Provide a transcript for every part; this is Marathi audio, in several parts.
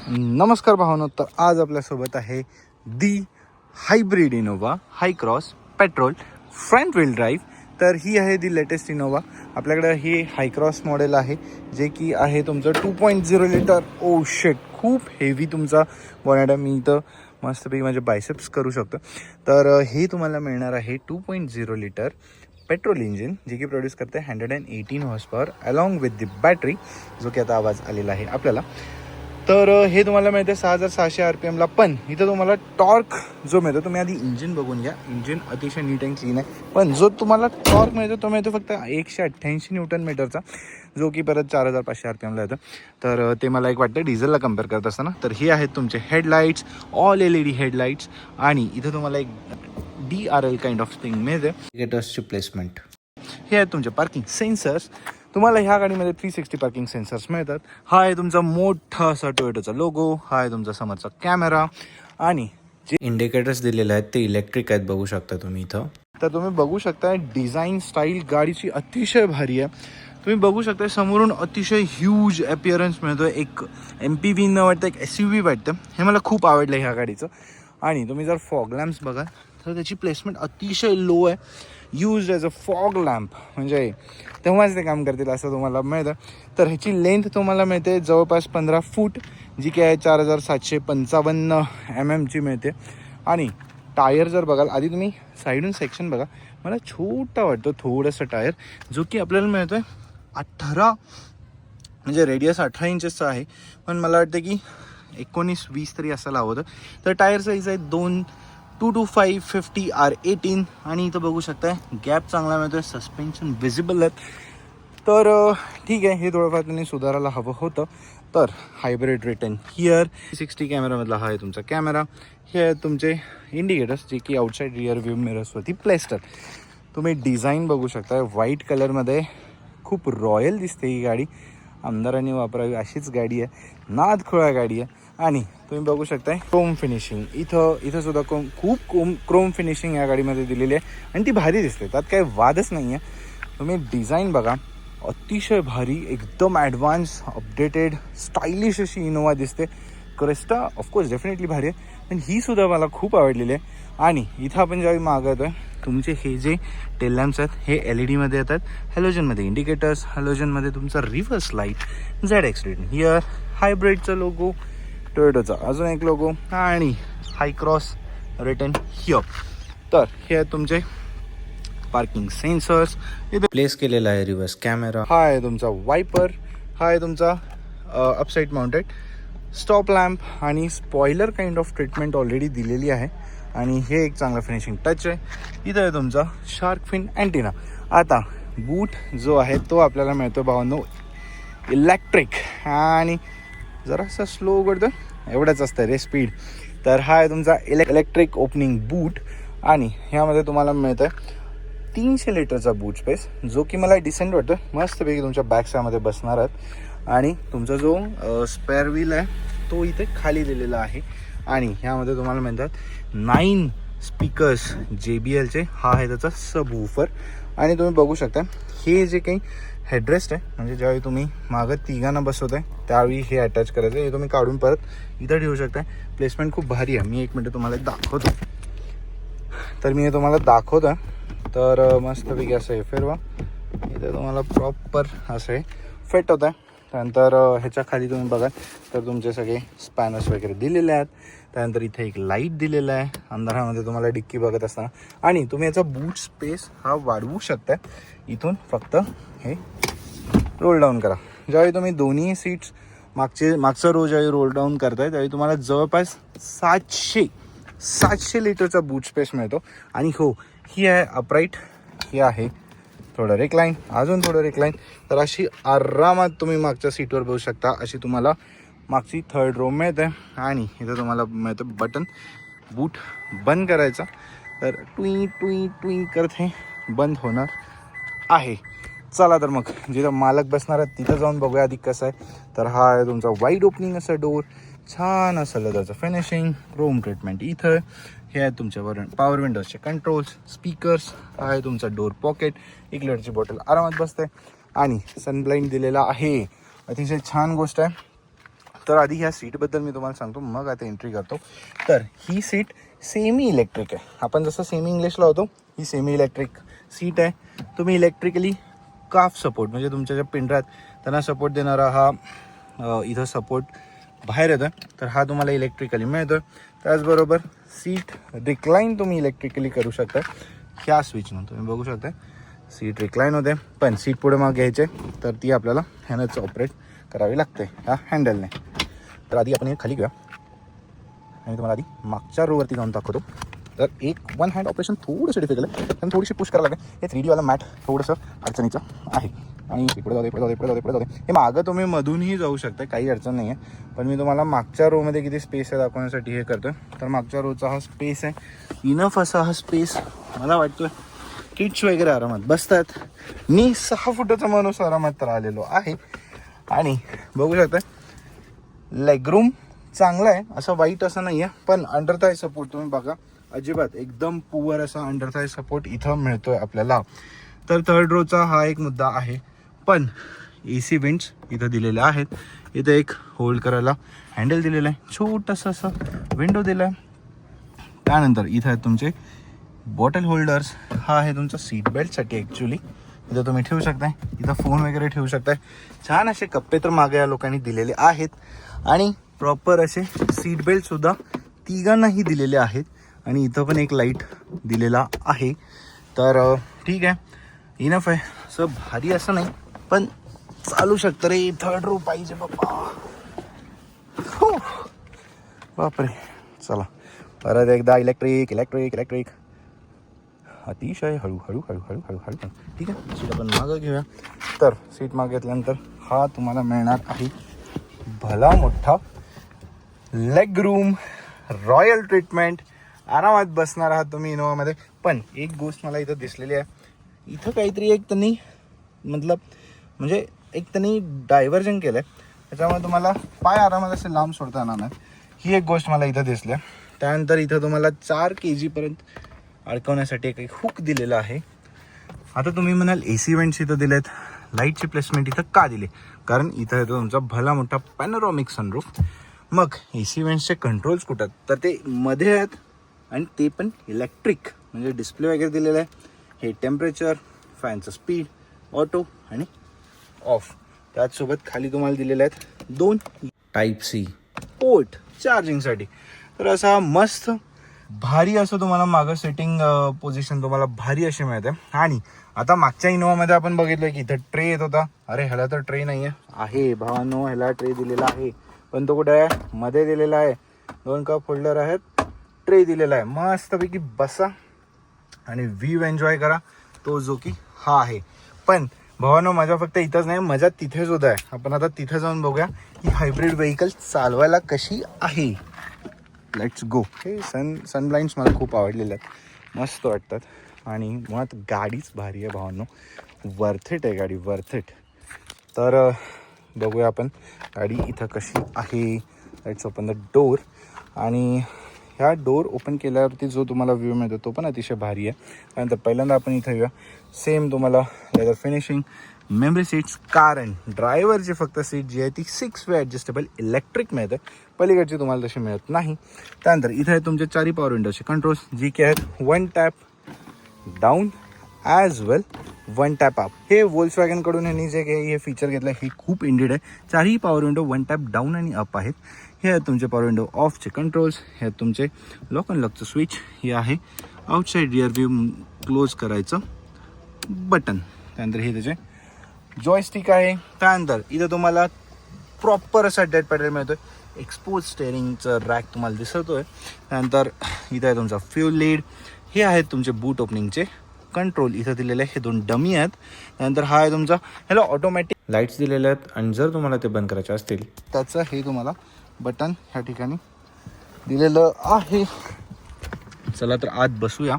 नमस्कार भावनो. तर आज आपल्यासोबत आहे the hybrid Innova Hycross petrol front wheel drive. तर ही आहे दी लेटेस्ट इनोवा. आपल्याकडे ही हाय क्रॉस मॉडेल आहे जे की आहे तुमचं 2.0 लिटर. ओ शेट, खूप हेवी तुमचा बॉनेट आहे. मी इथं मस्तपैकी माझे बायसेप्स करू शकतो. तर हे तुम्हाला मिळणार आहे 2.0 लिटर पेट्रोल इंजिन जे की प्रोड्यूस करते 118 horse power along with the battery, जो की आता आवाज आलेला आहे आपल्याला. तर हे तुम्हाला मिळते 6600 RPMला. पण इथं तुम्हाला टॉर्क जो मिळतो, तुम्ही आधी इंजिन बघून घ्या. इंजिन अतिशय नीट अँड क्लीन आहे. पण जो तुम्हाला टॉर्क मिळतो तो मिळतो फक्त 188 न्यूटन मीटरचा, जो की परत 4500 RPMला येतं. तर ते मला एक वाटतं डिझेलला कम्पेअर करत असताना. तर हे आहेत तुमचे हेडलाईट्स, ऑल LED हेडलाईट्स. आणि इथं तुम्हाला एक DRL काइंड ऑफ थिंग मिळते, इंडिकेटर्सची प्लेसमेंट. हे आहेत तुमचे पार्किंग सेन्सर्स. तुम्हाला ह्या गाडीमध्ये 360 पार्किंग सेन्सर्स मिळतात. हा आहे तुमचा मोठा असा टोयोटाचा लोगो. हा आहे तुमचा समोरचा कॅमेरा. आणि जे इंडिकेटर्स दिलेले आहेत ते इलेक्ट्रिक आहेत, बघू शकता तुम्ही इथं. तर तुम्ही बघू शकता डिझाईन स्टाईल गाडीची अतिशय भारी आहे. तुम्ही बघू शकता समोरून अतिशय ह्यूज अपिअरन्स मिळतो. एक MPV न वाटतं, एक SUV वाटतं. हे मला खूप आवडलं ह्या गाडीचं. आणि तुम्ही जर फॉग लॅम्प्स बघाल तर त्याची प्लेसमेंट अतिशय लो आहे. Used as a fog lamp, म्हणजे तेव्हाच ते काम करतील असं तुम्हाला मिळतं. तर ह्याची लेंथ तुम्हाला मिळते जवळपास 15 फूट, जी की आहे 4755 mm मिळते. आणि टायर जर बघाल, आधी तुम्ही साईडून सेक्शन बघा. मला छोटा वाटतो थोडंसं टायर, जो की आपल्याला मिळतो आहे 18, म्हणजे रेडियस 18 इंचेसचा आहे. पण मला वाटतं की 19-20 तरी असायला हवं होतं. तर टायर साईज आहे 22550 R18. आणि इथं बघू शकताय गॅप चांगला मिळतोय, सस्पेन्शन विजिबल आहेत. तर ठीक आहे, हे थोडंफार त्यांनी सुधारायला हवं होतं. तर हायब्रिड रिटर्न हिअर. 60 कॅमेरामधला हा आहे तुमचा कॅमेरा. हे आहेत तुमचे इंडिकेटर्स, जे की आउटसाईड रिअर व्ह्यू मिरर्सवरती प्लेस्टर. तुम्ही डिझाईन बघू शकताय व्हाईट कलरमध्ये. खूप रॉयल दिसते ही गाडी. आमदारांनी वापरावी अशीच गाडी आहे, नादखुळा गाडी आहे. आणि तुम्ही बघू शकताय क्रोम फिनिशिंग. इथं सुद्धा खूप क्रोम फिनिशिंग या गाडीमध्ये दिलेली आहे. आणि ती भारी दिसते, त्यात काही वादच नाही आहे. तुम्ही डिझाईन बघा, अतिशय भारी, एकदम ॲडव्हान्स, अपडेटेड, स्टायलिश अशी इनोवा दिसते. क्रेस्टा ऑफकोर्स डेफिनेटली भारी आहे, पण ही सुद्धा मला खूप आवडलेली आहे. आणि इथं आपण ज्यावेळी मागवतोय, तुमचे हे जे टेल लॅम्प्स आहेत हे LEDमध्ये येतात. हॅलोजनमध्ये इंडिकेटर्स, हॅलोजनमध्ये तुमचा reverse light, ZX written here, हायब्रिडचा लोगो, टोयोटाचा अजून एक लोगो, आणि हाय क्रॉस रिटन हिअर. तर हे आहेत तुमचे पार्किंग सेन्सर्स. इथे प्लेस केलेला आहे रिव्हर्स कॅमेरा. हा आहे तुमचा वायपर. हा आहे तुमचा अपसाईड माउंटेड स्टॉप लॅम्प. आणि spoiler kind of treatment already दिलेली आहे. आणि हे एक चांगलं फिनिशिंग टच आहे. इथं आहे तुमचा शार्क फिन अँटिना. आता बूट जो आहे तो आपल्याला मिळतो भावांनो इलेक्ट्रिक. आणि जरासा स्लो उघडतो, एवढंच असतं रे स्पीड. तर हा आहे तुमचा इलेक्ट्रिक ओपनिंग बूट. आणि ह्यामध्ये तुम्हाला मिळतं 300 लिटरचा बूट स्पेस, जो की मला डिसेंट वाटतं. मस्तपैकी तुमच्या बॅकसामध्ये बसणार आहेत. आणि तुमचा जो स्पेअर व्हील आहे तो इथे खाली दिलेला आहे. आणि ह्यामध्ये तुम्हाला मिळतात 9 स्पीकर्स JBLचे. हा आहे त्याचा सब वूफर. आणि तुम्ही बघू शकता हे जे काही हेडरेस्ट आहे, म्हणजे ज्यावेळी तुम्ही मागं तिघांना बसवत आहे त्यावेळी हे अटॅच करायचं. हे तुम्ही काढून परत इथं ठेवू शकता. प्लेसमेंट खूप भारी आहे. मी एक मिनटं तुम्हाला दाखवतो. तर मी हे तुम्हाला दाखवतो. तर मस्तपैकी असं हे फिरवा, इथे तुम्हाला प्रॉपर असं हे फिट होतं आहे. त्यानंतर ह्याच्या खाली तुम्ही बघाल तर तुमचे सगळे स्पॅनर्स वगैरे दिलेले आहेत. त्यानंतर इथे एक लाईट दिलेला आहे अंधारामध्ये तुम्हाला डिक्की बघत असताना. आणि तुम्ही याचा बूट स्पेस हा वाढवू शकता. इथून फक्त हे रोल डाऊन करा. ज्यावेळी तुम्ही दोन्ही सीट्स मागचा रो ज्यावेळी रोल डाऊन करताय त्यावेळी तुम्हाला जवळपास 700 लिटरचा बूट स्पेस मिळतो. आणि हो, ही आहे अपराईट, ही आहे थोडं रेकलाईन, अजून थोडं रेकलाईन. तर अशी आरामात तुम्ही मागच्या सीटवर बसू शकता. अशी तुम्हाला मागची 3rd रो मिळते. आणि इथं तुम्हाला मिळतं बटन बूट बंद करायचा. तर टुई टुई टुई करत हे बंद होणार आहे. चला तर मग जिथं मालक बसणार आहे तिथं जाऊन बघूया आधी कसं आहे. तर हा आहे तुमचा वाईड ओपनिंग असा डोर, छान असं लेदरचं फिनिशिंग, क्रोम ट्रीटमेंट इथं. हे आहे तुमच्यावर पॉवर विंडोजचे कंट्रोल्स, स्पीकर्स. हा आहे तुमचा डोर पॉकेट, 1 लिटरची बॉटल आरामात बसते. आणि सनब्लाइंड दिलेला आहे, अतिशय छान गोष्ट आहे. तर आधी ह्या सीटबद्दल मी तुम्हाला सांगतो, मग आता एंट्री करतो. तर ही सीट सेमी इलेक्ट्रिक आहे. आपण जसं सेमी इंग्लिशला होतो, ही सेमी इलेक्ट्रिक सीट आहे. तुम्ही इलेक्ट्रिकली काफ सपोर्ट म्हणजे तुमच्या ज्या पिंढऱ्यात त्यांना सपोर्ट देणारा हा इथं सपोर्ट बाहेर येतो, तर हा तुम्हाला इलेक्ट्रिकली मिळतो. त्याचबरोबर सीट रिक्लाईन तुम्ही इलेक्ट्रिकली करू शकता. ह्या स्विचनं तुम्ही बघू शकता सीट रिक्लाईन होते. पण सीट पुढे मग घ्यायचे तर ती आपल्याला ह्यानंच ऑपरेट करावी लागते ह्या हँडलने. तर आधी आपण हे खाली घेऊया आणि तुम्हाला आधी मागच्या रोवरती जाऊन दाखवतो. तर एक वन हँड ऑपरेशन थोडंसं डिफिकल्ट आहे, पण थोडीशी पुश करायला लागेल. हे 3D वाला मॅट थोडंसं अडचणीचं आहे. आणि पुढे जाऊ दे. हे मागं तुम्ही मधूनही जाऊ शकता, काही अडचण नाही आहे. पण मी तुम्हाला मागच्या रोमध्ये किती स्पेस आहे दाखवण्यासाठी हे करतो. तर मागच्या रोचा हा स्पेस आहे, इनफ असा हा स्पेस मला वाटतो. किड्स वगैरे आरामात बसतात. मी 6 फुटाचा माणूस आरामात राहिलेलो आहे. आणि बघू शकता लेगरूम चांगला आहे, असं वाईट असं नाही आहे. पण अंडर थाय सपोर्ट तुम्ही बघा, अजिबात एकदम पुअर असा अंडर थाय सपोर्ट इथं मिळतोय आपल्याला. तर थर्ड रोचा हा एक मुद्दा आहे. पण AC विंड्स इथं दिलेल्या आहेत. इथं एक होल्ड करायला हँडल दिलेलं आहे, छोटंसं असं विंडो दिलं आहे. त्यानंतर इथं आहेत तुमचे बॉटल होल्डर्स. हा आहे तुमचा सीट बेल्टसाठी ॲक्च्युली. इथं तुम्ही ठेवू शकताय, इथं फोन वगैरे ठेवू शकताय. छान असे कप्पे तर मागे या लोकांनी दिलेले आहेत. आणि प्रॉपर असे सीट बेल्टसुद्धा तिघांनाही दिलेले आहेत. आणि इथं पण एक लाईट दिलेला आहे. तर ठीक आहे, इनफ आहे. असं भारी असं नाही, पण चालू शकतं रे. थर्ड रो पाहिजे बाप्पा. हो बापरे. चला परत एकदा इलेक्ट्रिक अतिशय हळूहळू. ठीक आहे, सीट आपण मागं घेऊया. तर सीट मागे घेतल्यानंतर हा तुम्हाला मिळणार आहे भला मोठा लेग रूम, रॉयल ट्रीटमेंट. आरामात बसणार आहात तुम्ही इनोवामध्ये. पण एक गोष्ट मला इथं दिसलेली आहे, इथं काहीतरी एक त्यांनी म्हणजे एक त्यांनी डायव्हर्जन केलं आहे, त्याच्यामुळे तुम्हाला पाय आरामात असे लांब सोडता येणार नाही. ही एक गोष्ट मला इथं दिसली आहे. त्यानंतर इथं तुम्हाला 4 kg पर्यंत अडकवण्यासाठी एक हुक दिलेला आहे. आता तुम्ही म्हणाल AC वेंट्स इथं दिलेत, लाईटची प्लेसमेंट इथं का दिली? कारण इथं येतो तुमचा भला मोठा पॅनोरॉमिक सनरूफ. मग AC वेंट्सचे कंट्रोल्स कुठं? तर ते मध्ये आहेत आणि ते पण इलेक्ट्रिक, म्हणजे डिस्प्ले वगैरे दिलेला आहे. हे टेम्परेचर, फॅनचं स्पीड, ऑटो आणि ऑफ. त्याचसोबत खाली तुम्हाला दिलेले आहेत 2 Type-C पोर्ट चार्जिंगसाठी. तर असा मस्त भारी असं तुम्हाला मागं सेटिंग पोझिशन तुम्हाला भारी अशी मिळते. आणि आता मागच्या इनोवामध्ये आपण बघितलं की इथं ट्रे येत होता. अरे ह्याला तर ट्रे नाही आहे भावांनो, ह्याला ट्रे दिलेला आहे. पण तो कुठे आहे? मध्ये दिलेला आहे. 2 कप होल्डर आहेत, ट्रे दिलेला आहे. मस्तपैकी बसा आणि व्ह्यू एन्जॉय करा, तो जो की हा आहे. पण भावांनो मजा फक्त इथंच नाही, मजा तिथेच होत आहे. आपण आता तिथे जाऊन बघूया ही हायब्रिड व्हेकल चालवायला कशी आहे. Let's go. हे सन ब्लाइंड्स मला खूप आवडलेले आहेत, मस्त वाटतात. आणि मुळात गाडीच भारी आहे भावांनो, वर्थ इट आहे गाडी, वर्थ इट. तर बघूया आपण गाडी इथं कशी आहे. Let's open the door. आणि ह्या डोर ओपन केल्यावरती जो तुम्हाला व्ह्यू मिळतो तो पण अतिशय भारी आहे. त्यानंतर पहिल्यांदा आपण इथं येऊया, सेम तुम्हाला लेदर फिनिशिंग, मेमरी सीट्स. कारण ड्रायव्हरची फक्त सीट जी आहे ती 6 वे ॲडजस्टेबल इलेक्ट्रिक मिळते, पलीकडची तुम्हाला तशी मिळत नाही. त्यानंतर इथे आहेत तुमचे 4 पॉवर विंडोचे कंट्रोल्स, जी की आहेत 1 टॅप डाऊन ॲज वेल 1 टॅप अप. हे वोल्क्सवॅगनकडून ह्यांनी जे काही हे फीचर घेतलं हे खूप इंडिड आहे. 4 पॉवर विंडो 1 टॅप डाऊन आणि अप आहेत. हे आहेत तुमचे पॉवर विंडो ऑफचे कंट्रोल्स. हे आहेत तुमचे लॉक अँड लॉकचं स्विच. हे आहे आउटसाईड रिअर व्ह्यू क्लोज करायचं बटन. त्यानंतर हे त्याचे जॉयस्टिक आहे. त्यानंतर इथं तुम्हाला प्रॉपर असा डेड पॅडल मिळतोय. एक्सपोज स्टेअरिंगचं रॅक तुम्हाला दिसतोय. त्यानंतर इथं आहे तुमचा फ्यूल लीड. हे आहेत तुमचे बूट ओपनिंगचे कंट्रोल इथं दिलेले आहे. हे 2 डमी आहेत. त्यानंतर हा आहे तुमचा, ह्याला ऑटोमॅटिक लाईट्स दिलेले आहेत. आणि जर तुम्हाला ते बंद करायचे असतील त्याचं हे तुम्हाला बटन ह्या ठिकाणी दिलेलं आहे. चला तर आत बसूया.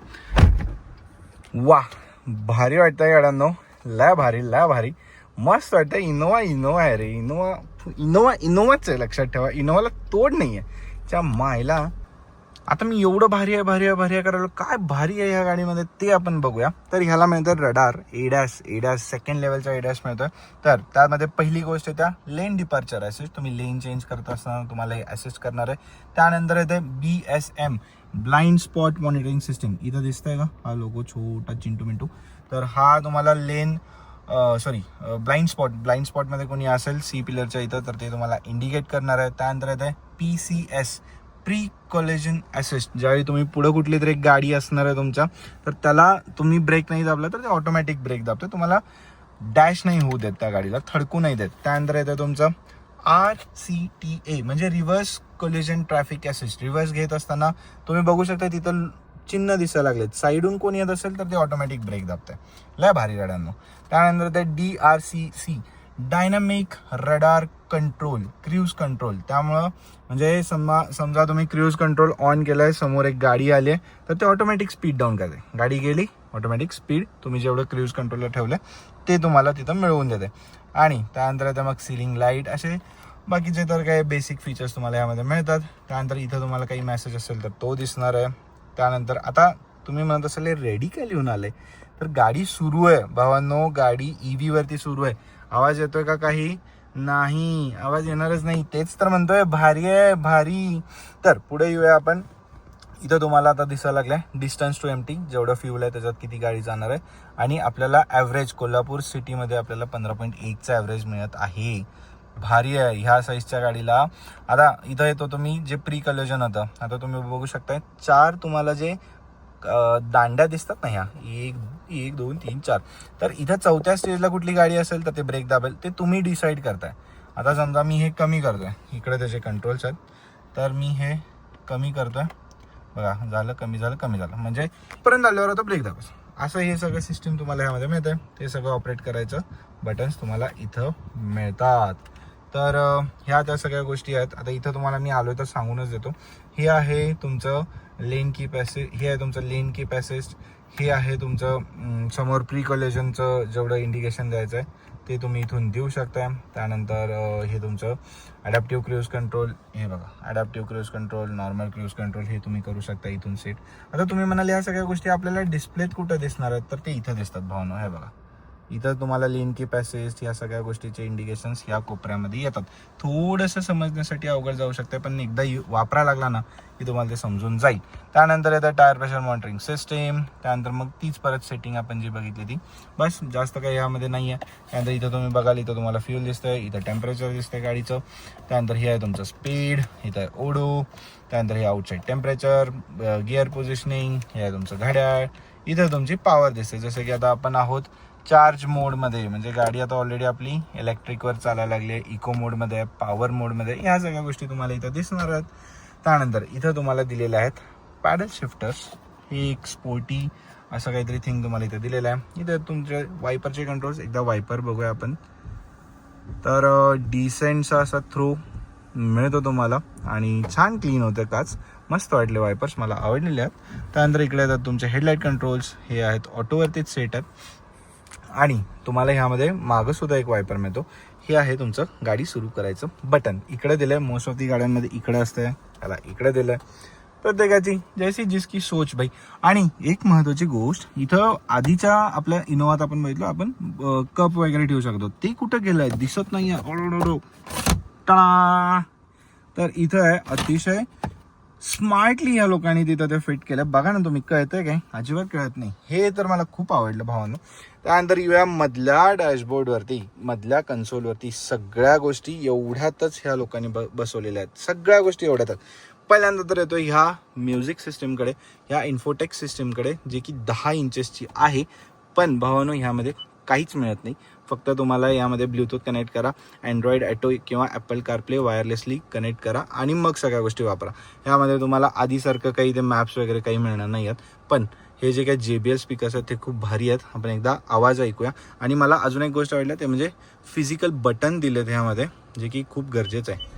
वा भारी वाटतंय गाड्यांनो, लय भारी मस्त वाटतं. इनोवा आहे रे, इनोवाच आहे, लक्षात ठेवा. इनोवाला तोड नाही आहे. च्या मायला आता मी एवढं भारी आहे करायला, काय भारी आहे ह्या गाडीमध्ये ते आपण बघूया. तर ह्याला मिळतं रडार, एडॅस सेकंड लेवलचा एडॅस मिळतोय. तर त्यामध्ये पहिली गोष्ट आहे त्या लेन डिपार्चर असिस्ट, तुम्ही लेन चेंज करत असताना तुम्हाला हे असिस्ट करणार आहे. त्यानंतर येते BSM blind spot monitoring system, इथं दिसतंय का हा लोगो छोटा चिंटू मिंटू. तर हा तुम्हाला ब्लाइंड स्पॉटमध्ये कोणी असेल सी पिलरच्या इथं तर ते तुम्हाला इंडिकेट करणार आहे. त्यानंतर येते PCS प्री कोलिजन असिस्ट, ज्यावेळी तुम्ही पुढे कुठली तरी एक गाडी असणार आहे तुमच्या, तर त्याला तुम्ही ब्रेक नाही दाबला तर ते ऑटोमॅटिक ब्रेक दाबतं, तुम्हाला डॅश नाही होऊ देत, त्या गाडीला थडकू नाही देत. त्यानंतर येतं तुमचं RCTA म्हणजे reverse collision traffic assist. Reverse घेत असताना तुम्ही बघू शकता तिथं चिन्ह दिसायला लागलेत, साईडून कोणी येत असेल तर ते ऑटोमॅटिक ब्रेक दाबतंय. लय भारी गाड्यांनो. त्यानंतर ते DRCC dynamic radar control, cruise control. त्यामुळं म्हणजे समजा तुम्ही क्रूज कंट्रोल ऑन केलाय, समोर एक गाडी आली आहे तर ते ऑटोमॅटिक स्पीड डाऊन करते, गाडी गेली ऑटोमॅटिक स्पीड तुम्ही जेवढं क्रूज कंट्रोलला ठेवलं ते तुम्हाला तिथं मिळवून देते. आणि त्यानंतर आता मग सिलिंग लाईट, असे बाकीचे तर काही बेसिक फीचर्स तुम्हाला यामध्ये मिळतात. त्यानंतर इथं तुम्हाला काही मेसेज असेल तर तो दिसणार आहे. त्यानंतर आता तुम्ही म्हणत असाल रेडी काय लिहून आले, तर गाडी सुरू आहे भावांनो, गाडी EV वरती सुरू आहे. आवाज येतोय का काही? नाही, आवाज येणारच नाही, तेच तर म्हणतोय भारी आहे भारी. तर पुढे येऊया आपण. इथं तुम्हाला आता दिसायला लागलाय डिस्टन्स टू एम्प्टी, जेवढं फ्यूल आहे त्याच्यात किती गाडी जाणार आहे. आणि आपल्याला ॲव्हरेज कोल्हापूर सिटीमध्ये आपल्याला 15.1चा ॲव्हरेज मिळत आहे. भारी आहे ह्या साईजच्या गाडीला. आता इथं येतो तुम्ही जे प्री कलोजन होतं, आता तुम्ही बघू शकताय 4 तुम्हाला जे दांड्या दिसतात ना, ह्या 1 2 3 4, तर इथं 4थ्या स्टेजला कुठली गाडी असेल तर ते ब्रेक दाबेल, ते तुम्ही डिसाईड करताय. आता समजा मी हे कमी करतोय, इकडे त्याचे कंट्रोल्स आहेत, तर मी हे कमी करतोय, बघा झालं, कमी झालं म्हणजे पर्यंत आल्यावर आता ब्रेक दाबायचं. असं हे सगळं सिस्टीम तुम्हाला ह्यामध्ये मिळतंय. ते सगळं ऑपरेट करायचं बटन्स तुम्हाला इथं मिळतात. तर ह्या त्या सगळ्या गोष्टी आहेत. आता इथं तुम्हाला मी आलोय तर सांगूनच देतो, हे आहे तुमचं लेन कीप असिस्ट, हे आहे तुमचं लेन कीप असिस्ट, हे आहे तुमचं समोर प्री कॉलेजनचं जेवढं इंडिकेशन द्यायचं आहे ते तुम्ही इथून देऊ शकताय. त्यानंतर हे तुमचं ॲडॅप्टिव्ह क्रूज कंट्रोल, हे बघा adaptive cruise control, normal cruise control हे तुम्ही करू शकता इथून सेट. आता तुम्ही म्हणाले ह्या सगळ्या गोष्टी आपल्याला डिस्प्लेत कुठं दिसणार आहेत, तर ते इथं दिसतात भावनो. हे बघा इथं तुम्हाला लेन कीप असिस्ट या सगळ्या गोष्टीचे इंडिकेशन्स या कोपऱ्यामध्ये येतात. थोडंसं समजण्यासाठी अवघड जाऊ शकते, पण एकदा वापरायला लागला ना की तुम्हाला ते समजून जाईल. त्यानंतर येतं टायर प्रेशर मॉनिटरिंग सिस्टीम. त्यानंतर मग तीच परत सेटिंग आपण जी बघितली ती, बस जास्त काही यामध्ये नाही आहे. त्यानंतर इथं तुम्ही बघाल, इथं तुम्हाला फ्यूल दिसतंय, इथं टेम्परेचर दिसतंय गाडीचं. त्यानंतर हे आहे तुमचं स्पीड, इथं आहे ओडो. त्यानंतर हे आउटसाईड टेम्परेचर, गिअर पोझिशनिंग, हे आहे तुमचं घड्याळ. इथं तुमची पॉवर दिसते, जसं की आता आपण आहोत चार्ज मोडमध्ये, म्हणजे गाडी आता ऑलरेडी आपली इलेक्ट्रिकवर चालायला लागली आहे, इको मोडमध्ये आहे, पॉवर मोडमध्ये, ह्या सगळ्या गोष्टी तुम्हाला इथं दिसणार आहेत. त्यानंतर इथं तुम्हाला दिलेलं आहेत पॅडल शिफ्टर्स, हे एक स्पोर्टी असं काहीतरी थिंग तुम्हाला इथं दिलेलं आहे. इथं तुमचे वायपरचे कंट्रोल्स, एकदा वायपर बघूया आपण. तर डिसेंटचा असा थ्रो मिळतो तुम्हाला आणि छान क्लीन होतं काच, मस्त वाटले वायपर्स, मला आवडलेले आहेत. त्यानंतर इकडे येतात तुमचे हेडलाईट कंट्रोल्स, हे आहेत ऑटोवरतीच सेट आहेत. आणि तुम्हाला ह्यामध्ये मागं सुद्धा एक वायपर मिळतो, हे आहे तुमचं गाडी सुरू करायचं बटन. इकडे दिलंय, मोस्ट ऑफ दी गाड्यांमध्ये इकडे असतंय, त्याला इकडे दिलंय, प्रत्येकाची जैसी जिसकी सोच भाई. आणि एक महत्वाची गोष्ट, इथं आधीच्या आपल्या इनोवात आपण बघितलं आपण कप वगैरे ठेवू शकतो, ते कुठं गेलंय दिसत नाहीये. तर इथं आहे अतिशय स्मार्टली या लोकांनी तिथं ते फिट केलं. बघा ना तुम्ही, कळतंय काय? अजिबात कळत नाही. हे तर मला खूप आवडलं भावांनो. त्यानंतर येऊया मधल्या डॅशबोर्डवरती, मधल्या कन्सोलवरती सगळ्या गोष्टी एवढ्यातच ह्या लोकांनी बसवलेल्या आहेत, सगळ्या गोष्टी एवढ्यातच. पहिल्यांदा तर येतो ह्या म्युझिक सिस्टीमकडे, ह्या इन्फोटेक सिस्टीमकडे, जे की 10 इंचेसची आहे. पण भावांनो ह्यामध्ये काहीच मिळत नाही. फक्त तुम्हाला यामध्ये ब्लूटूथ कनेक्ट करा, अँड्रॉइड ॲटो किंवा ॲपल कारप्ले वायरलेसली कनेक्ट करा आणि मग सगळ्या गोष्टी वापरा. ह्यामध्ये तुम्हाला आधीसारखं काही ते मॅप्स वगैरे काही मिळणार नाही आहेत. पण हे जे काही JBL स्पीकर्स आहेत ते खूप भारी आहेत. आपण एकदा आवाज ऐकूया. आणि मला अजून एक गोष्ट आवडली, ते म्हणजे फिजिकल बटन दिलेत ह्यामध्ये, जे की खूप गरजेचं आहे.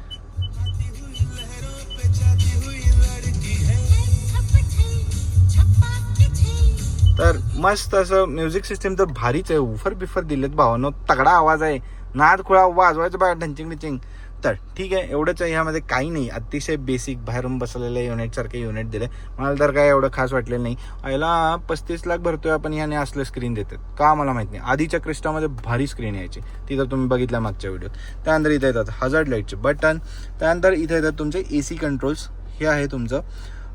तर मस्त असं म्युझिक सिस्टीम तर भारीच आहे. उफर बिफर दिलेत भावांनो, तगडा आवाज आहे. नाद खुळा वाजवायचं बघा, ढंचिंग डिचिंग. तर ठीक आहे, एवढंच आहे. ह्यामध्ये काही नाही, अतिशय बेसिक बाहेरून बसलेलं युनिटसारखे युनिट दिले. मला तर काय एवढं खास वाटलेलं नाही. याला 35 लाख भरतोय आपण, ह्याने असलं स्क्रीन देतात का मला माहित नाही. आधीच्या क्रिस्टामध्ये भारी स्क्रीन यायची, ती तर तुम्ही बघितल्या मागच्या व्हिडिओत. त्यानंतर इथे येतात हजार्ड लाईटचे बटन. त्यानंतर इथे येतात तुमचे AC कंट्रोल्स. हे आहे तुमचं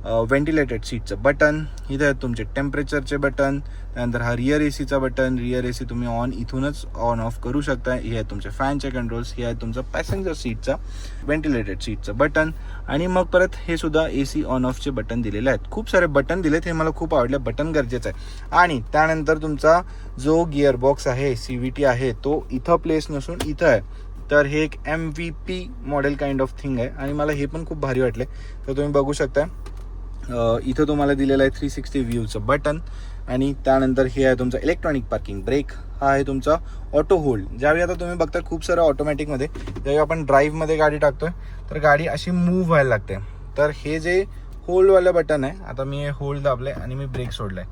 व्हेंटिलेटेड सीटचं बटन. इथे आहेत तुमचे टेम्परेचरचे बटन. त्यानंतर हा रिअर ACचा बटन. रिअर AC तुम्ही इथूनच ऑन ऑफ करू शकता. हे आहेत तुमचे फॅनचे कंट्रोल्स. हे आहे तुमचं पॅसेंजर सीटचा व्हेंटिलेटेड सीटचं बटन. आणि मग परत हे सुद्धा AC ऑन ऑफचे बटन दिलेले आहेत. खूप सारे बटन दिलेत, हे मला खूप आवडले. बटन गरजेचं आहे. आणि त्यानंतर तुमचा जो गिअर बॉक्स आहे, CVT आहे, तो इथं प्लेस नसून इथं आहे. तर हे एक MVP model kind of thing आहे आणि मला हे पण खूप भारी वाटले. तर तुम्ही बघू शकता इथं तुम्हाला दिलेलं आहे 360 व्ह्यूचं बटन. आणि त्यानंतर हे आहे तुमचं इलेक्ट्रॉनिक पार्किंग ब्रेक. हा आहे तुमचा ऑटो होल्ड. ज्यावेळी आता तुम्ही बघता खूप सारं ऑटोमॅटिकमध्ये ज्यावेळी आपण ड्राईव्हमध्ये गाडी टाकतोय तर गाडी अशी मूव्ह व्हायला लागते. तर हे जे होल्डवालं बटन आहे, आता मी हे होल्ड दाबलंय आणि मी ब्रेक सोडलाय,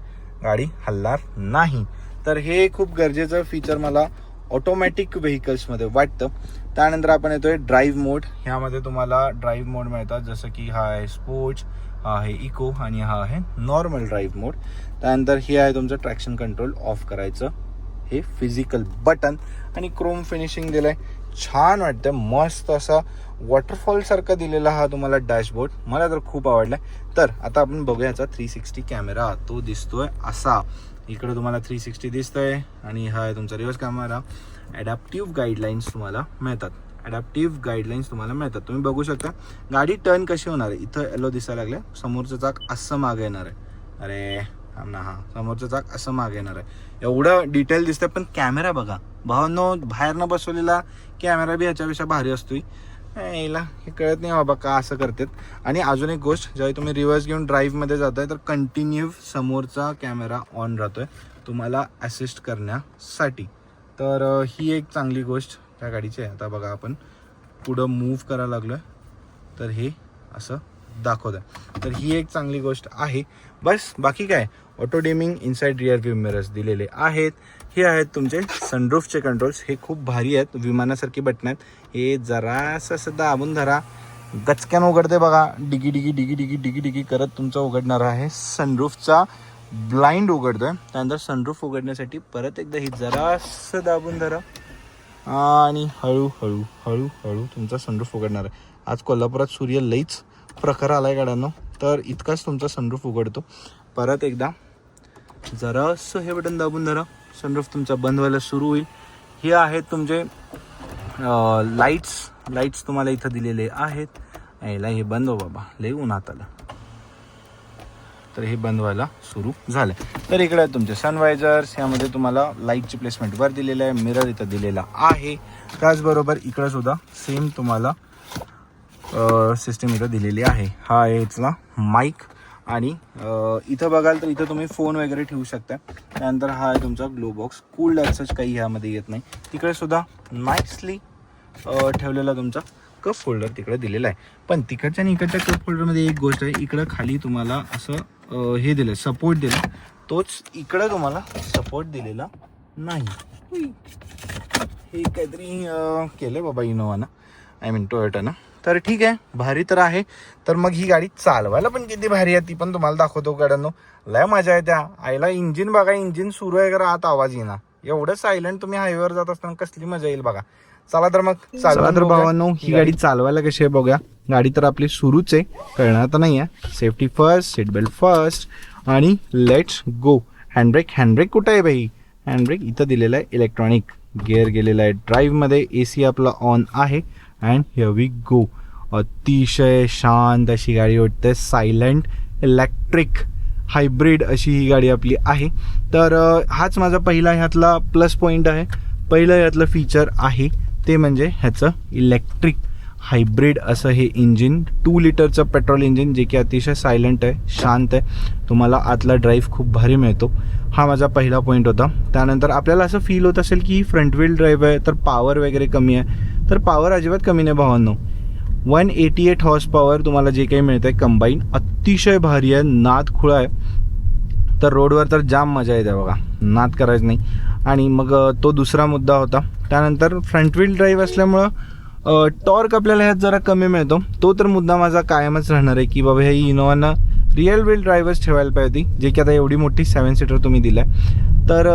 गाडी हलणार नाही. तर हे खूप गरजेचं फीचर मला ऑटोमॅटिक व्हेकल्समध्ये वाटतं. त्यानंतर आपण येतोय ड्राईव्ह मोड. ह्यामध्ये तुम्हाला ड्राईव्ह मोड मिळतात, जसं की हा आहे स्पोर्ट्स, हा आहे इको आणि हा आहे नॉर्मल ड्राईव्ह मोड. त्यानंतर हे आहे तुमचं ट्रॅक्शन कंट्रोल ऑफ करायचं, हे फिजिकल बटन. आणि क्रोम फिनिशिंग दिलंय, छान वाटतं, मस्त असा वॉटरफॉल सारखा दिलेला हा तुम्हाला डॅशबोर्ड. मला तर खूप आवडलाय. तर आता आपण बघूया याचा 360 कॅमेरा. तो दिसतोय असा, इकडे तुम्हाला 360 दिसतंय. आणि हा आहे तुमचा रिव्हर्स कॅमेरा. ॲडॅप्टिव्ह गाईडलाईन्स तुम्हाला मिळतात. तुम्ही बघू शकता गाडी टर्न कशी होणार आहे. इथं येलो दिसायला लागलं, समोरचं चाक असं मागे येणार आहे. अरे हा समोरचं चाक असं मागे येणार आहे. एवढं डिटेल दिसतंय. पण कॅमेरा बघा भावांनो, बाहेरनं बसवलेला कॅमेरा बी ह्याच्यापेक्षा भारी असतोय. याला हे कळत नाही बाबा का असं करतात. आणि अजून एक गोष्ट, ज्यावेळी तुम्ही रिव्हर्स घेऊन ड्राईव्हमध्ये जाताय तर कंटिन्यू समोरचा कॅमेरा ऑन राहतोय तुम्हाला असिस्ट करण्यासाठी. तर ही एक चांगली गोष्ट त्या गाडीची आहे. आता बघा आपण पुढं मूव्ह करायला लागलोय तर हे असं दाखवत आहे. तर ही एक चांगली गोष्ट आहे. बस बाकी काय, auto dimming, inside rear view mirrors दिलेले आहेत. हे आहेत तुमचे सनरूफचे कंट्रोल्स. हे खूप भारी आहेत, विमानासारखी बटन आहेत. हे जरासं असं दाबून धरा, गचक्यानं उघडते बघा, डिगी डिगी डिगी डिगी डिगी डिगी करत तुमचा उघडणार आहे सनरूफचा ब्लाइंड उघडतोय. त्यानंतर सनरूफ उघडण्यासाठी परत एकदा ही जरासं दाबून धरा आणि हळूहळू हळूहळू तुमचा सनरूफ उघडणार आहे. आज कोल्हापुरात सूर्य लईच प्रखर आलाय गाड्यांनो, तर इतकाच तुमचा सनरूफ उघडतो. परत एकदा जरासं हे बटन दाबून धरा, सनरूफ तुमचा बंद व्हायला सुरू होईल. हे आहेत तुमचे लाईट्स तुम्हाला इथं दिलेले आहेत. याला हे बंद हो बाबा, लई उन्हात आलं. तर हे बंद व्हायला सुरू झालं. तर इकडे आहेत तुमचे सनवायझर्स. यामध्ये तुम्हाला लाईटची प्लेसमेंट वर दिलेलं आहे, मिरर इथं दिलेला आहे. त्याचबरोबर इकडं सुद्धा सेम तुम्हाला सिस्टीम इथं दिलेली आहे. हा आहे इथला माईक. आणि इथं बघाल तर इथं तुम्ही फोन वगैरे ठेवू शकता. त्यानंतर हा आहे तुमचा ग्लो बॉक्स. कूल्ड ॲज काही ह्यामध्ये येत नाही. तिकडे सुद्धा नाईसली ठेवलेला तुमचा कप होल्डर तिकडे दिलेला आहे. पण तिकडच्या आणि इकडच्या कप होल्डरमध्ये एक गोष्ट आहे, इकडं खाली तुम्हाला असं हे दिलं, सपोर्ट दिला. तोच इकडं तुम्हाला सपोर्ट दिलेला नाही. हे काहीतरी केलं बाबा इनोवानं, आय मीन टोयोटानं. तर ठीक आहे, भारी तर आहे. तर मग ही गाडी चालवायला पण किती भारी आहे ती पण तुम्हाला दाखवतो गाड्यांनो. लय मजा आहे त्या आईला. इंजिन बघा, इंजिन सुरू आहे का आत आवाज येणार. एवढं सायलेंट तुम्ही हायवेवर जात असताना कसली मजा येईल बघा. चला तर मग चला तर भावांनो, ही गाडी चालवायला कशी आहे बघूया. गाडी तर आपली सुरूच आहे, कळणार तर नाही आहे. Safety first, seat belt first आणि लेट्स गो. हँडब्रेक कुठं आहे भाई. हँडब्रेक इथं दिलेला आहे. इलेक्ट्रॉनिक गिअर गेलेला आहे ड्राईव्हमध्ये. AC आपला ऑन आहे. And here we go. अतिशय शांत अशी गाडी वाटते. सायलेंट इलेक्ट्रिक हायब्रिड अशी ही गाडी आपली आहे. तर हाच माझा पहिला ह्यातला प्लस पॉईंट आहे. पहिलं ह्यातलं फीचर आहे ते म्हणजे ह्याचं इलेक्ट्रिक हायब्रिड असं हे इंजिन. 2 लिटरचं पेट्रोल इंजिन, जे की अतिशय सायलेंट आहे, शांत आहे. तुम्हाला आतला ड्राईव्ह खूप भारी मिळतो. हा माझा पहिला पॉईंट होता. त्यानंतर आपल्याला असं फील होत असेल की फ्रंट व्हील ड्राईव्ह आहे तर पॉवर वगैरे कमी आहे. तर पॉवर अजिबात कमी नाही भावांनो. 188 हॉर्स पॉवर तुम्हाला जे काही मिळतं आहे कंबाईन, अतिशय भारी आहे. नाद खुळा आहे. तर रोडवर तर जाम मजा येते बघा, नाद करायचं नाही. आणि मग तो दुसरा मुद्दा होता. त्यानंतर फ्रंट व्हील ड्राईव्ह असल्यामुळं टॉर्क आपल्याला ह्यात जरा कमी मिळतो, तो तर मुद्दा माझा कायमच राहणार आहे की बाबा हे इनोवानं रिअल व्हील ड्रायव्हर्स ठेवायला पाहिजे होती, जे की आता एवढी मोठी 7 सीटर तुम्ही दिलं आहे. तर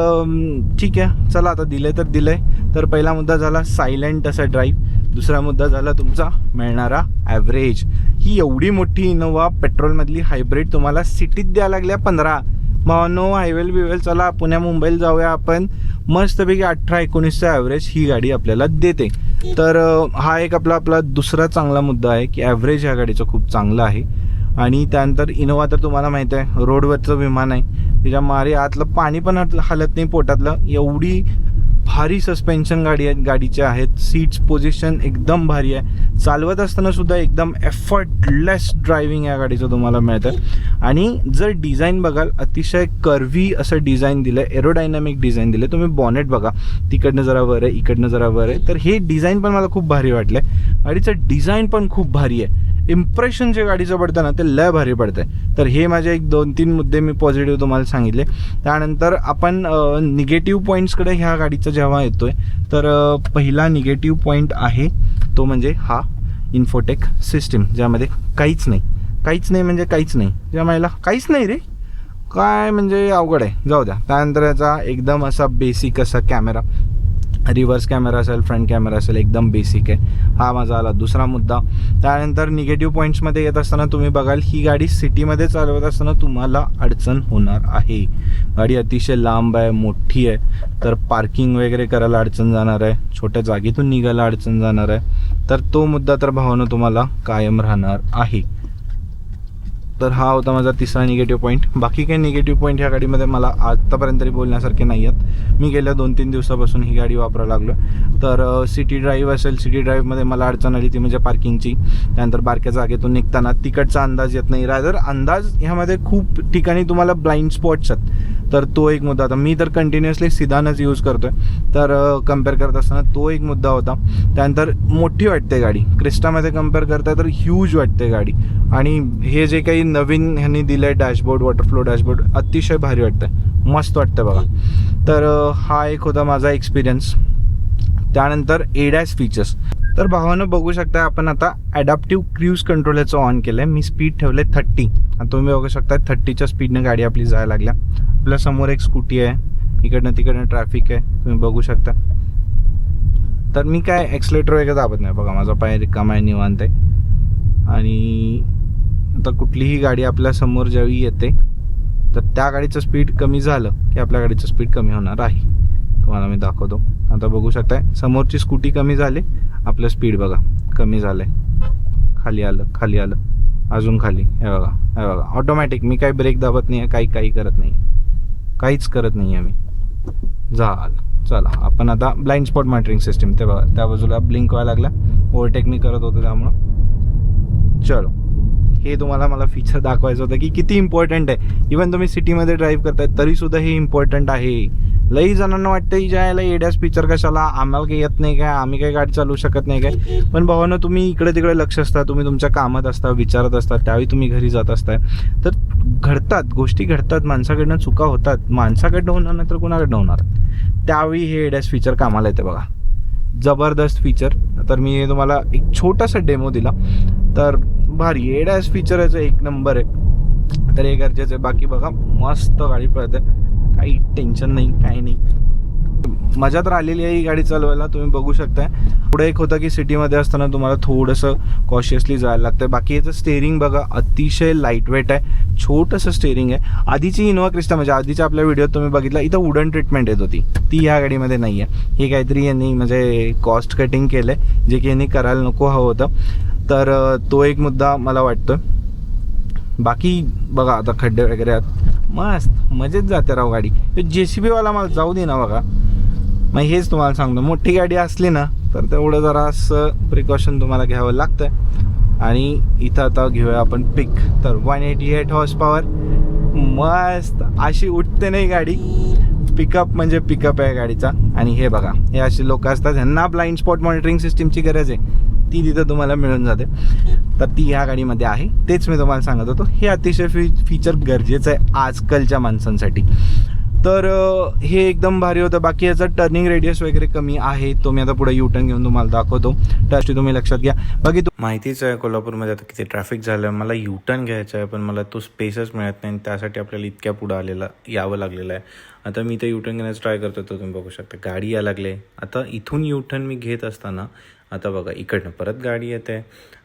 ठीक आहे, चला आता दिलं आहे तर दिलं आहे. तर पहिला मुद्दा झाला सायलेंट असा ड्राईव्ह. दुसरा मुद्दा झाला तुमचा मिळणारा ॲव्हरेज. ही एवढी मोठी इनोवा पेट्रोलमधली हायब्रिड तुम्हाला सिटीत द्यायला लागल्या 15. भावांनो, हायवेल बिवेल चला पुण्या मुंबईला जाऊया आपण, मस्तपैकी 18-19चा ॲव्हरेज ही गाडी आपल्याला देते. तर हा एक आपला दुसरा चांगला मुद्दा आहे की ॲव्हरेज ह्या गाडीचं खूप चांगलं आहे. आणि त्यानंतर इनोवा तर तुम्हाला माहीत आहे रोडवरचं विमान आहे, त्याच्या मारे आतलं पाणी पण हलत नाही पोटातलं, एवढी भारी सस्पेन्शन गाडीचे आहेत. सीट्स पोझिशन एकदम भारी आहे, चालवत असताना सुद्धा एकदम एफर्टलेस ड्रायव्हिंग या गाडीचं तुम्हाला मिळतं. आणि जर डिझाईन बघाल, अतिशय कर्व्ही असं डिझाईन दिलं आहे, एरोडायनामिक डिझाईन दिलं आहे. तुम्ही बॉनेट बघा, तिकडनं जरा वर आहे, इकडनं जरा वर आहे. तर हे डिझाईन पण मला खूप भारी वाटलं आहे. गाडीचं डिझाईन पण खूप भारी आहे, इम्प्रेशन जे गाडीचं पडतं ना ते लय भारी पडतं आहे. तर हे माझे 1-2-3 मुद्दे मी पॉझिटिव्ह तुम्हाला सांगितले. त्यानंतर आपण निगेटिव्ह पॉईंट्सकडे ह्या गाडीचं जेव्हा येतोय, तर पहिला निगेटिव्ह पॉईंट आहे तो म्हणजे हा इन्फोटेक सिस्टीम, ज्यामध्ये काहीच नाही म्हणजे काहीच नाही, ज्या महिला काहीच नाही रे, काय म्हणजे अवघड आहे, जाऊ द्या. त्यानंतर याचा एकदम असा बेसिक असा कॅमेरा, रिव्हर्स कॅमेरा असेल, फ्रंट कॅमेरा असेल, एकदम बेसिक आहे. हा माझा आला दुसरा मुद्दा. त्यानंतर निगेटिव्ह पॉईंट्समध्ये येत असताना तुम्ही बघाल ही गाडी सिटीमध्ये चालवत असताना तुम्हाला अडचण होणार आहे. गाडी अतिशय लांब आहे, मोठी आहे, तर पार्किंग वगैरे करायला अडचण जाणार आहे, छोट्या जागेतून निघायला अडचण जाणार आहे. तर तो मुद्दा तर भावानं तुम्हाला कायम राहणार आहे. तर हा होता माझा तिसरा निगेटिव्ह पॉईंट. बाकी काही निगेटिव्ह पॉईंट ह्या गाडीमध्ये मला आत्तापर्यंत तरी बोलण्यासारखे नाही आहेत. मी गेल्या 2-3 दिवसापासून ही गाडी वापरायला लागलो. तर सिटी ड्राईव्ह असेल, सिटी ड्राईव्हमध्ये मला अडचण आली ती म्हणजे पार्किंगची. त्यानंतर बारक्या जागेतून निघताना तिकडचा अंदाज येत नाही, रादर अंदाज ह्यामध्ये खूप ठिकाणी तुम्हाला ब्लाइंड स्पॉट्स आहेत. तर तो एक मुद्दा होता. मी तर कंटिन्युअसली सिदानच यूज करतो आहे, तर कम्पेअर करत असताना तो एक मुद्दा होता. त्यानंतर मोठी वाटते गाडी, क्रिस्टामध्ये कम्पेअर करता तर ह्यूज वाटते गाडी. आणि हे जे काही नवीन ह्यांनी दिलं आहे डॅशबोर्ड, वॉटरफ्लो डॅशबोर्ड, अतिशय भारी वाटतं, मस्त वाटतं बघा. तर हा एक होता माझा एक्सपिरियन्स. त्यानंतर एडॅस फीचर्स. तर भावानं बघू शकता आपण आता ॲडॅप्टिव्ह क्रूज कंट्रोल याचं ऑन केलं आहे. मी स्पीड ठेवले 30. आता तुम्ही बघू शकता 30च्या स्पीडनं गाडी आपली जायला लागल्या. आपल्या समोर एक स्कूटी आहे, इकडनं तिकडनं ट्रॅफिक आहे, तुम्ही बघू शकता. तर मी काय एक्सलेटर वगैरे दाबत नाही बघा, माझा पाय रिकामा आहे, निवांत आहे. आणि आता कुठलीही गाडी आपल्या समोर ज्यावेळी येते तर त्या गाडीचं स्पीड कमी झालं की आपल्या गाडीचं स्पीड कमी होणार आहे. तुम्हाला मी दाखवतो. आता बघू शकताय समोरची स्कूटी कमी झाली, आपलं स्पीड बघा कमी झालं आहे, खाली आलं, अजून खाली, हे बघा ऑटोमॅटिक. मी काही ब्रेक दाबत नाही आहे, काही करत नाही, काहीच करत नाही आहे मी. चला आपण आता ब्लाइंड स्पॉट मॉनिटरिंग सिस्टीम, ते बघा त्या बाजूला ब्लिंक व्हायला लागला, ओव्हरटेक मी करत होतो त्यामुळं. चलो, हे तुम्हाला मला फीचर दाखवायचं होतं की किती इम्पॉर्टंट आहे. इवन तुम्ही सिटीमध्ये ड्राईव्ह करताय तरीसुद्धा हे इम्पॉर्टंट आहे. लई जणांना वाटतं की ज्याला एडॅस फीचर कशाला, आम्हाला काही येत नाही काय, आम्ही काही गाडी चालवू शकत नाही काय. पण भावानं तुम्ही इकडे तिकडे लक्ष असता, तुम्ही तुमच्या कामात असता, विचारत असता, त्यावेळी तुम्ही घरी जात असताय, तर गोष्टी घडतात, माणसाकडनं चुका होतात, माणसाकडनं होणार नाही तर कुणाकडनं होणार, त्यावेळी हे एडॅस फीचर कामाला येते बघा. जबरदस्त फीचर. तर मी तुम्हाला एक छोटासा डेमो दिला, तर भारी एडॅस फीचर याचं एक नंबर आहे, तर हे गरजेचं आहे. बाकी बघा मस्त गाडी पळते, काही टेन्शन नाही, काही नाही, मजा तर आलेली आहे ही गाडी चालवायला. तुम्ही बघू शकताय. पुढे एक होतं की सिटीमध्ये असताना तुम्हाला थोडंसं कॉशियसली जायला लागतं. बाकी याचं स्टेअरिंग बघा अतिशय लाईट वेट आहे, छोटंसं स्टेअरिंग आहे. आधीची इनोवा क्रिस्टा म्हणजे आधीच्या आपल्या व्हिडिओत तुम्ही बघितला इथं वुडन ट्रीटमेंट येत होती, ती ह्या गाडीमध्ये नाही आहे. हे काहीतरी यांनी म्हणजे कॉस्ट कटिंग केलं आहे, जे की यांनी करायला नको हवं होतं. तर तो एक मुद्दा मला वाटतो. बाकी बघा आता खड्डे वगैरे आहेत, मस्त मजेत जाते राव गाडी. JCB वाला मला जाऊ दे ना बघा. मग हेच तुम्हाला सांगतो, मोठी गाडी असली ना तर तेवढं जरा असं प्रिकॉशन तुम्हाला घ्यावं लागतं. आणि इथं आता घेऊया आपण पिक. तर 188 हॉर्स पॉवर, मस्त अशी उठते नाही गाडी. पिकअप म्हणजे पिकअप आहे गाडीचा. आणि हे बघा, हे असे लोक असतात ह्यांना ब्लाइंड स्पॉट मॉनिटरिंग सिस्टीमची गरज आहे, ती तिथं तुम्हाला मिळून जाते. तर ती ह्या गाडीमध्ये आहे, तेच मी तुम्हाला सांगत होतो. हे अतिशय फीचर गरजेचं आहे आजकालच्या माणसांसाठी. तर हे एकदम भारी होतं. बाकी याचा टर्निंग रेडियस वगैरे कमी आहे, तो मी आता पुढे युटर्न घेऊन तुम्हाला दाखवतो. त्यासाठी तुम्ही लक्षात घ्या. बाकी माहितीच आहे कोल्हापूरमध्ये आता किती ट्रॅफिक झालं. मला युटर्न घ्यायचा आहे पण मला तो स्पेसच मिळत नाही, त्यासाठी आपल्याला इतक्या पुढं यावं लागलेलं आहे. आता मी ते युटर्न घेण्याचा ट्राय करतो, तर तुम्ही बघू शकता गाडी या लागले. आता इथून युटर्न मी घेत असताना आता बघा इकडनं परत गाडी येते.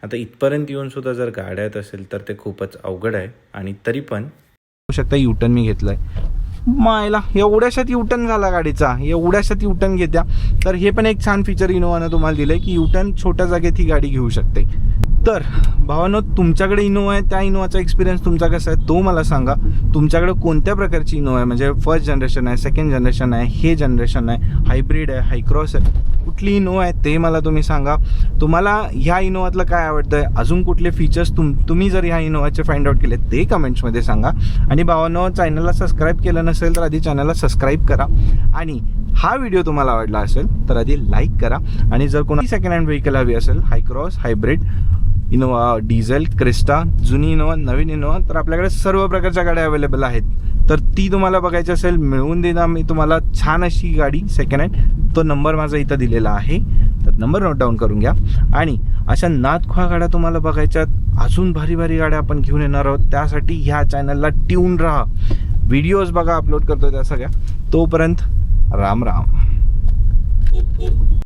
आता इथपर्यंत येऊनसुद्धा जर गाड्या येत असेल तर ते खूपच अवघड आहे. आणि तरी पण बघू शकता युटर्न मी घेतलं आहे. मायला एवढ्याशात युटर्न झाला गाडीचा, एवढ्याशात युटर्न घेत्या. तर हे पण एक छान फीचर इनोवानं तुम्हाला दिलं आहे की युटर्न छोट्या जागेत ही गाडी घेऊ शकते. तर भावानो, तुमच्याकडे इनोवा आहे, त्या इनोवाचा एक्सपिरियन्स तुमचा कसा आहे तो मला सांगा. तुमच्याकडे कोणत्या प्रकारची इनोवा आहे, म्हणजे फर्स्ट जनरेशन आहे, सेकंड जनरेशन आहे, हे जनरेशन आहे, हायब्रिड आहे, हायक्रॉस आहे, कुठली इनोवा आहे ते मला तुम्ही सांगा. तुम्हाला ह्या इनोवातलं काय आवडतं आहे, अजून कुठले फीचर्स तुम्ही जर ह्या इनोवाचे फाइंड आउट केले ते कमेंट्समध्ये सांगा. आणि भावानो, चॅनलला सबस्क्राईब केलं नसेल तर आधी चॅनलला सबस्क्राईब करा. आणि हा व्हिडिओ तुम्हाला आवडला असेल तर आधी लाईक करा. आणि जर कोणी सेकंड हँड व्हेकल हवी असेल, Hycross, hybrid, Innova diesel, Crysta, जुनी इनोवा, नवीन इनोवा, तर आपल्याकडे सर्व प्रकारच्या गाड्या अवेलेबल आहेत. तर ती तुम्हाला बघायची असेल, मिळवून देणार मी तुम्हाला छान अशी गाडी सेकंड हँड. तो नंबर माझा इथं दिलेला आहे, तर नंबर नोट डाऊन करून घ्या. आणि अशा नादखुळा गाड्या तुम्हाला बघायच्यात, अजून भारी भारी गाड्या आपण घेऊन येणार आहोत. त्यासाठी ह्या चॅनलला ट्यून राहा, व्हिडिओज बघा अपलोड करतो त्या सगळ्या. तोपर्यंत राम राम.